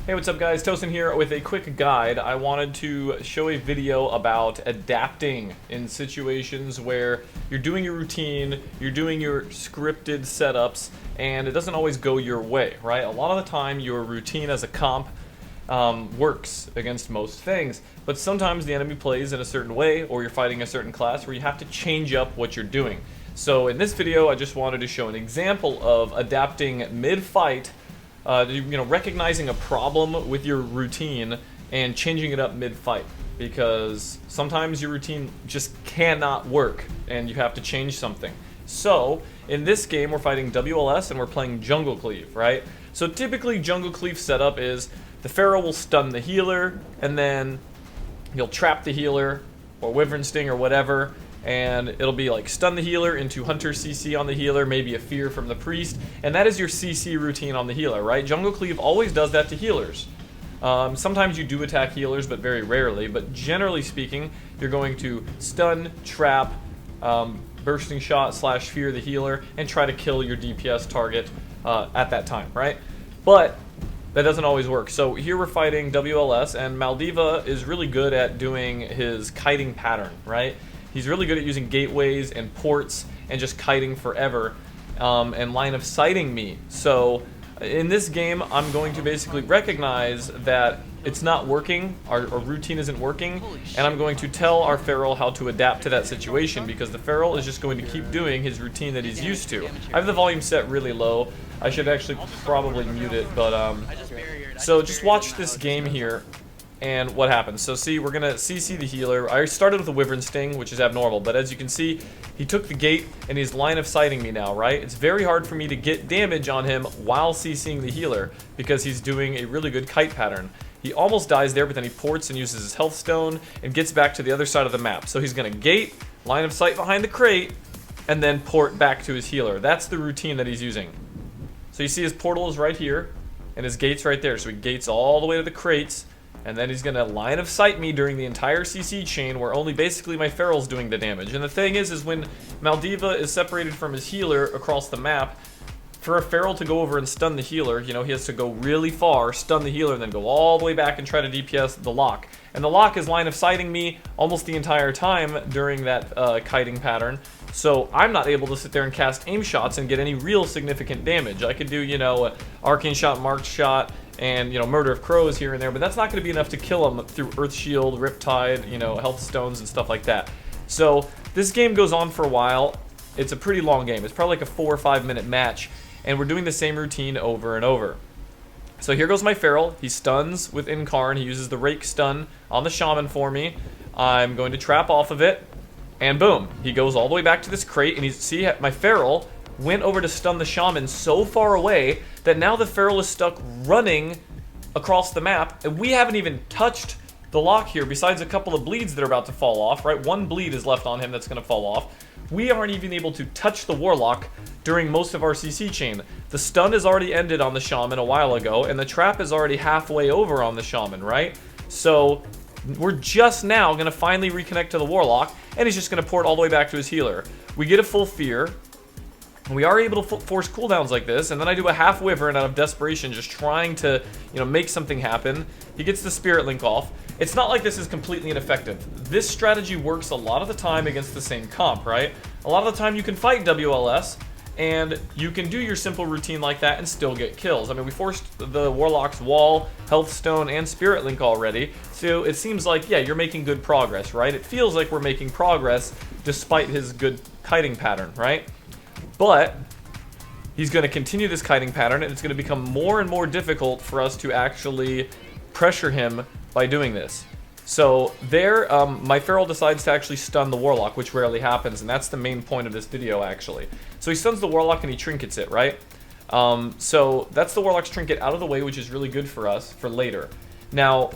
Hey, what's up guys? Tosan here with a quick guide. I wanted to show a video about adapting in situations where you're doing your routine, you're doing your scripted setups, and it doesn't always go your way, right? A lot of the time your routine as a comp works against most things, but sometimes the enemy plays in a certain way or you're fighting a certain class where you have to change up what you're doing. So in this video I just wanted to show an example of adapting mid-fight, recognizing a problem with your routine and changing it up mid-fight, because sometimes your routine just cannot work and you have to change something. So in this game we're fighting WLS and we're playing jungle cleave, right? So typically jungle cleave setup is the Pharaoh will stun the healer and then he'll trap the healer or Wyvern Sting or whatever, and it'll be like stun the healer into Hunter CC on the healer, maybe a fear from the priest, and that is your CC routine on the healer, right? Jungle cleave always does that to healers. Sometimes you do attack healers, but very rarely, but generally speaking, you're going to stun, trap, bursting shot / fear the healer, and try to kill your DPS target at that time, right? But that doesn't always work. So here we're fighting WLS, and Maldiva is really good at doing his kiting pattern, right? He's really good at using gateways and ports and just kiting forever and line of sighting me. So in this game, I'm going to basically recognize that it's not working, our routine isn't working, and I'm going to tell our Feral how to adapt to that situation, because the Feral is just going to keep doing his routine that he's used to. I have the volume set really low. I should actually probably mute it, but so just watch this game here and what happens. So see, we're gonna CC the healer. I started with a Wyvern Sting, which is abnormal, but as you can see, he took the gate and he's line of sighting me now, right? It's very hard for me to get damage on him while CCing the healer because he's doing a really good kite pattern. He almost dies there, but then he ports and uses his health stone and gets back to the other side of the map. So he's gonna gate, line of sight behind the crate, and then port back to his healer. That's the routine that he's using. So you see his portal is right here and his gate's right there. So he gates all the way to the crates, and then he's going to line of sight me during the entire CC chain, where only basically my Feral's doing the damage. And the thing is when Maldiva is separated from his healer across the map, for a Feral to go over and stun the healer, you know, he has to go really far, stun the healer, and then go all the way back and try to DPS the lock. And the lock is line of sighting me almost the entire time during that kiting pattern. So I'm not able to sit there and cast aim shots and get any real significant damage. I could do, you know, arcane shot, marked shot, and, you know, murder of crows here and there, but that's not going to be enough to kill him through Earth Shield, Riptide, you know, health stones and stuff like that. So this game goes on for a while. It's a pretty long game. It's probably like a 4 or 5 minute match, and we're doing the same routine over and over. So here goes my Feral. He stuns with Incarn. He uses the Rake stun on the Shaman for me. I'm going to trap off of it, and boom, he goes all the way back to this crate, and see, my Feral went over to stun the Shaman so far away that now the Feral is stuck running across the map, and we haven't even touched the lock here, besides a couple of bleeds that are about to fall off, right? One bleed is left on him that's going to fall off. We aren't even able to touch the Warlock during most of our CC chain. The stun has already ended on the Shaman a while ago, and the trap is already halfway over on the Shaman, right? So we're just now going to finally reconnect to the Warlock, and he's just going to port all the way back to his healer. We get a full fear. We are able to force cooldowns like this, and then I do a half Wyvern out of desperation, just trying to, you know, make something happen. He gets the Spirit Link off. It's not like this is completely ineffective. This strategy works a lot of the time against the same comp, right? A lot of the time you can fight WLS, and you can do your simple routine like that and still get kills. I mean, we forced the Warlock's Wall, Health Stone, and Spirit Link already, so it seems like, yeah, you're making good progress, right? It feels like we're making progress despite his good kiting pattern, right? But he's going to continue this kiting pattern, and it's going to become more and more difficult for us to actually pressure him by doing this. So there, my Feral decides to actually stun the Warlock, which rarely happens, and that's the main point of this video, actually. So he stuns the Warlock and he trinkets it, right? So that's the Warlock's trinket out of the way, which is really good for us for later. Now,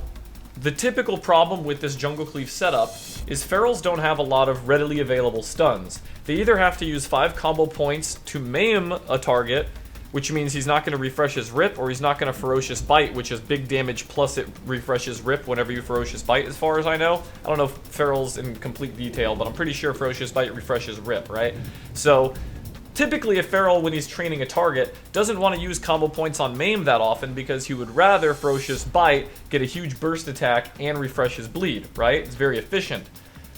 the typical problem with this jungle cleave setup is Ferals don't have a lot of readily available stuns. They either have to use 5 combo points to maim a target, which means he's not going to refresh his Rip, or he's not going to Ferocious Bite, which is big damage plus it refreshes Rip whenever you Ferocious Bite, as far as I know. I don't know if Feral's in complete detail, but I'm pretty sure Ferocious Bite refreshes Rip, right? So typically a Feral, when he's training a target, doesn't want to use combo points on Maim that often because he would rather Ferocious Bite, get a huge burst attack, and refresh his bleed, right? It's very efficient.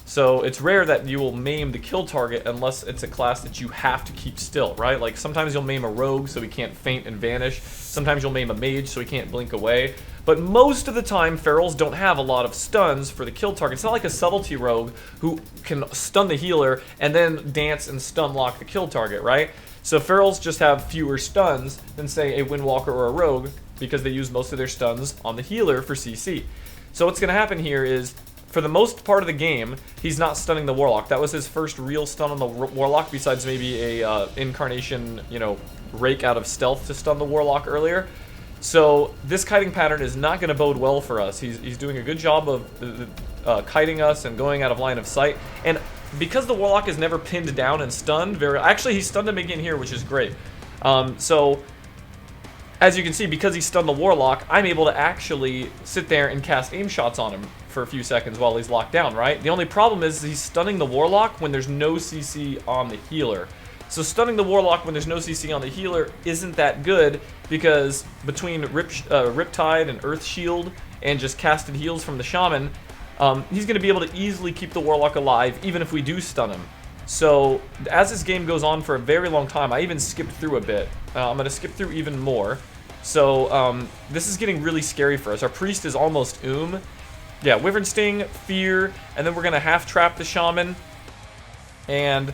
So it's rare that you will maim the kill target unless it's a class that you have to keep still, right? Like sometimes you'll maim a rogue so he can't faint and vanish. Sometimes you'll maim a mage so he can't blink away. But most of the time, Ferals don't have a lot of stuns for the kill target. It's not like a subtlety rogue who can stun the healer and then dance and stun lock the kill target, right? So Ferals just have fewer stuns than, say, a Windwalker or a rogue because they use most of their stuns on the healer for CC. So what's going to happen here is, for the most part of the game, he's not stunning the Warlock. That was his first real stun on the Warlock, besides maybe a Incarnation, you know, rake out of stealth to stun the Warlock earlier. So this kiting pattern is not going to bode well for us. He's doing a good job of kiting us and going out of line of sight. And because the Warlock is never pinned down and stunned, actually he stunned him again here, which is great. So as you can see, because he stunned the Warlock, I'm able to actually sit there and cast aim shots on him for a few seconds while he's locked down, right? The only problem is he's stunning the Warlock when there's no CC on the healer. So stunning the Warlock when there's no CC on the healer isn't that good, because between Riptide and Earth Shield and just casted heals from the Shaman, he's going to be able to easily keep the Warlock alive even if we do stun him. So as this game goes on for a very long time, I even skipped through a bit. I'm going to skip through even more. So this is getting really scary for us. Our Priest is almost Yeah, Wyvern Sting, Fear, and then we're going to half-trap the Shaman. And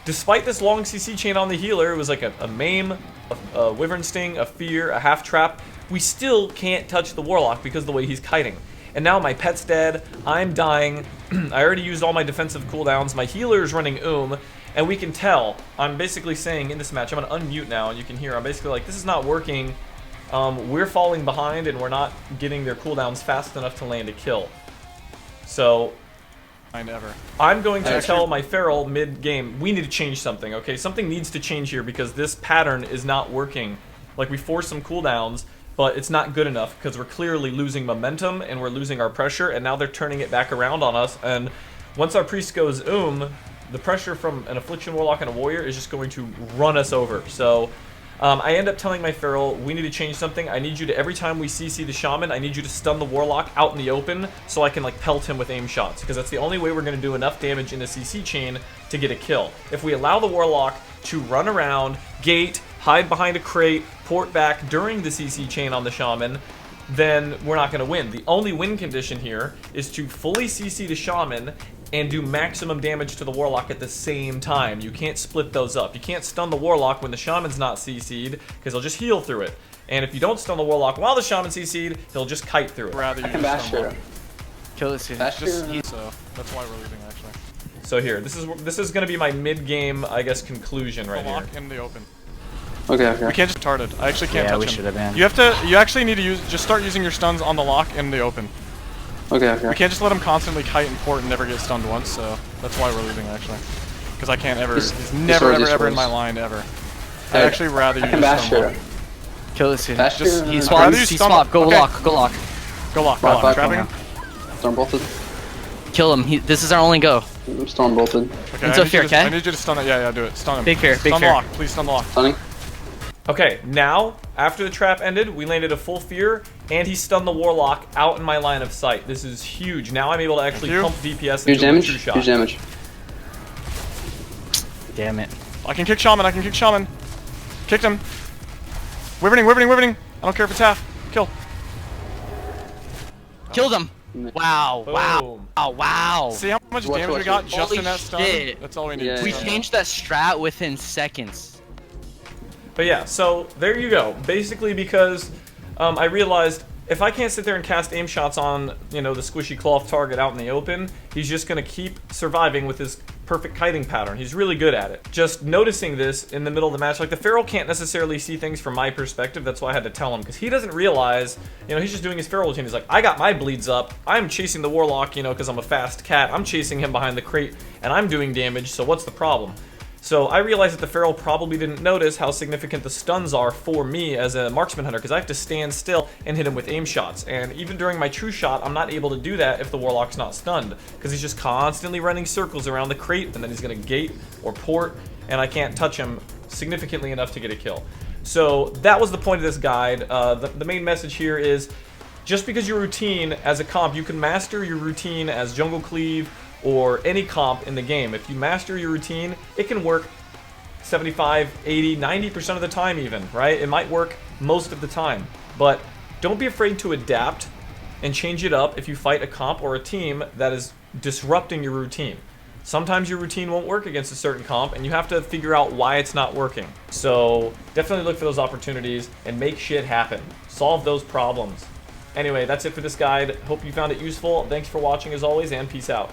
despite this long CC chain on the healer, it was like a Maim, a Wyvern Sting, a Fear, a half-trap. We still can't touch the Warlock because of the way he's kiting. And now my pet's dead, I'm dying, I already used all my defensive cooldowns, my healer is running and we can tell, I'm basically saying in this match, I'm going to unmute now, and you can hear, I'm basically like, this is not working. We're falling behind and we're not getting their cooldowns fast enough to land a kill. So I'm going to tell my Feral mid-game, we need to change something, okay? Something needs to change here because this pattern is not working. Like, we forced some cooldowns, but it's not good enough because we're clearly losing momentum and we're losing our pressure, and now they're turning it back around on us. And once our Priest goes the pressure from an Affliction Warlock and a Warrior is just going to run us over. So I end up telling my Feral, we need to change something. I need you to, every time we CC the Shaman, I need you to stun the Warlock out in the open so I can like pelt him with aim shots, because that's the only way we're going to do enough damage in the CC chain to get a kill. If we allow the Warlock to run around, gate, hide behind a crate, port back during the CC chain on the Shaman, then we're not going to win. The only win condition here is to fully CC the Shaman and do maximum damage to the Warlock at the same time. You can't split those up. You can't stun the Warlock when the Shaman's not CC'd, because he'll just heal through it. And if you don't stun the Warlock while the Shaman CC'd, he'll just kite through it. Rather I can bash it. Kill this here. So that's why we're leaving, actually. So here, this is going to be my mid-game, I guess, conclusion right here. Lock in the open. Okay. We can't just retarded. I actually can't touch him. Yeah, we should have been. You actually need to just start using your stuns on the lock in the open. Okay. We can't just let him constantly kite and port and never get stunned once, so that's why we're leaving, actually. Because I can't ever, he's never, ever in my line, ever. I'd actually rather you just stun lock. Kill this here. Just, He spawned. Go lock. Go lock. Trapping him. Storm bolted. Kill him. This is our only go. Storm bolted. Okay, Into fear, okay? I need you to stun it. Yeah, do it. Stun him. Big fear. Stun the lock. Please stun the lock. Stunning. Okay, now, after the trap ended, we landed a full Fear, and he stunned the Warlock out in my line of sight. This is huge. Now I'm able to actually pump DPS Huge into a true shot. Huge damage. Damn it. I can kick Shaman. Kicked him. Wyverning. I don't care if it's half. Kill. Killed him. Wow. Boom. Wow. See how much damage we got just Holy in that stun? shit. That's all we need. Yeah, We changed that strat within seconds. But yeah, so there you go. Basically because I realized if I can't sit there and cast aim shots on, you know, the squishy cloth target out in the open, he's just going to keep surviving with his perfect kiting pattern. He's really good at it. Just noticing this in the middle of the match, like the Feral can't necessarily see things from my perspective. That's why I had to tell him, because he doesn't realize, you know, he's just doing his Feral routine. He's like, I got my bleeds up. I'm chasing the Warlock, you know, because I'm a fast cat. I'm chasing him behind the crate, and I'm doing damage, so what's the problem? So I realized that the Feral probably didn't notice how significant the stuns are for me as a marksman hunter, because I have to stand still and hit him with aim shots. And even during my true shot, I'm not able to do that if the Warlock's not stunned, because he's just constantly running circles around the crate, and then he's going to gate or port, and I can't touch him significantly enough to get a kill. So that was the point of this guide. The main message here is, just because your routine as a comp, you can master your routine as jungle cleave or any comp in the game. If you master your routine, it can work 75, 80, 90% of the time even, right? It might work most of the time, but don't be afraid to adapt and change it up if you fight a comp or a team that is disrupting your routine. Sometimes your routine won't work against a certain comp, and you have to figure out why it's not working. So definitely look for those opportunities and make shit happen. Solve those problems. Anyway, that's it for this guide. Hope you found it useful. Thanks for watching as always, and peace out.